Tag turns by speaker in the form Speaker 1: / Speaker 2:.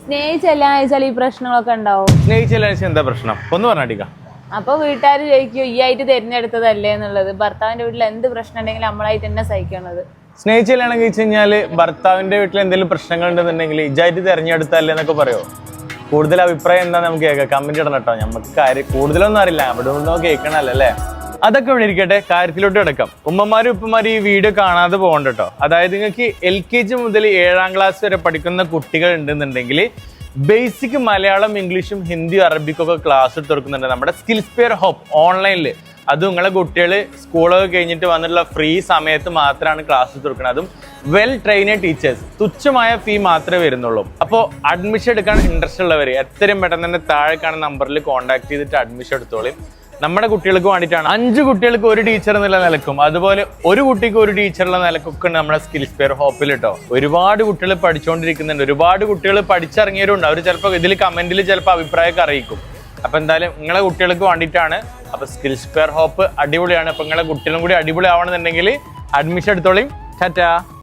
Speaker 1: സ്നേഹിച്ചെല്ലാം വെച്ചാൽ ഈ പ്രശ്നങ്ങളൊക്കെ ഉണ്ടാവും.
Speaker 2: സ്നേഹിച്ചെല്ലാം എന്താ പ്രശ്നം ഒന്ന് പറഞ്ഞാടിക്കാം.
Speaker 1: അപ്പൊ വീട്ടുകാർ ചോദിക്കും ഈ ആയിട്ട് തിരഞ്ഞെടുത്തതല്ലേ എന്നുള്ളത്. ഭർത്താവിന്റെ വീട്ടിൽ എന്ത് പ്രശ്നം ഉണ്ടെങ്കിലും നമ്മളായിട്ട് തന്നെ സഹിക്കണത്.
Speaker 2: സ്നേഹിച്ചെല്ലാണെന്ന് വെച്ച് കഴിഞ്ഞാല് ഭർത്താവിന്റെ വീട്ടിൽ എന്തെങ്കിലും പ്രശ്നങ്ങൾ ഉണ്ടെന്നുണ്ടെങ്കിൽ ഇജായിട്ട് തിരഞ്ഞെടുത്തല്ലേ എന്നൊക്കെ പറയോ? കൂടുതൽ അഭിപ്രായം എന്താ നമുക്ക് കേൾക്കാം, കമന്റ് ഇടണം കേട്ടോ. നമുക്ക് കാര്യം കൂടുതലൊന്നും അറിയില്ല, അവിടെ ഒന്നും കേൾക്കണല്ലോ അല്ലേ. അതൊക്കെ ഇവിടെ ഇരിക്കട്ടെ, കാര്യത്തിലോട്ട് കിടക്കാം. ഉമ്മമാരും ഉപ്പമാരും ഈ വീഡിയോ കാണാതെ പോകണ്ട കേട്ടോ. അതായത് നിങ്ങൾക്ക് LKG മുതൽ 7ാം ക്ലാസ് വരെ പഠിക്കുന്ന കുട്ടികൾ ഉണ്ടെന്നുണ്ടെങ്കിൽ ബേസിക് മലയാളം, ഇംഗ്ലീഷും ഹിന്ദിയും അറബിക്കും ഒക്കെ ക്ലാസ് എടുത്ത് കൊടുക്കുന്നുണ്ട് നമ്മുടെ സ്കിൽസ്പെയർ ഹോപ്പ് ഓൺലൈനിൽ. അതും നിങ്ങളെ കുട്ടികൾ സ്കൂളൊക്കെ കഴിഞ്ഞിട്ട് വന്നിട്ടുള്ള ഫ്രീ സമയത്ത് മാത്രമാണ് ക്ലാസ് എടുത്ത് കൊടുക്കുന്നത്. അതും വെൽ ട്രെയിനഡ് ടീച്ചേഴ്സ്. തുച്ഛമായ ഫീ മാത്രമേ വരുന്നുള്ളൂ. അപ്പോൾ അഡ്മിഷൻ എടുക്കാൻ ഇൻട്രസ്റ്റ് ഉള്ളവർ എത്രയും പെട്ടെന്ന് തന്നെ താഴെ കാണുന്ന നമ്പറിൽ കോൺടാക്ട് ചെയ്തിട്ട് അഡ്മിഷൻ എടുത്തോളൂ. നമ്മുടെ കുട്ടികൾക്ക് വേണ്ടിയിട്ടാണ്. 5 കുട്ടികൾക്ക് ഒരു ടീച്ചർ എന്നുള്ള നിലക്കും അതുപോലെ ഒരു കുട്ടിക്ക് ഒരു ടീച്ചറുള്ള നിലക്കൊക്കെ ഉണ്ട് നമ്മുടെ സ്കിൽസ്പെയർ ഹോപ്പിൽ കേട്ടോ. ഒരുപാട് കുട്ടികൾ പഠിച്ചുകൊണ്ടിരിക്കുന്നുണ്ട്, ഒരുപാട് കുട്ടികൾ പഠിച്ചിറങ്ങിയവരുണ്ട്. അവർ ചിലപ്പോൾ ഇതിൽ കമന്റിൽ ചിലപ്പോൾ അഭിപ്രായമൊക്കെ അറിയിക്കും. അപ്പൊ എന്തായാലും നിങ്ങളെ കുട്ടികൾക്ക് വേണ്ടിയിട്ടാണ്. അപ്പൊ സ്കിൽസ്പെയർ ഹോപ്പ് അടിപൊളിയാണ്. അപ്പൊ നിങ്ങളെ കുട്ടികളും കൂടി അടിപൊളി ആവണമെന്നുണ്ടെങ്കിൽ അഡ്മിഷൻ എടുത്തോളിയും. ടാറ്റാ.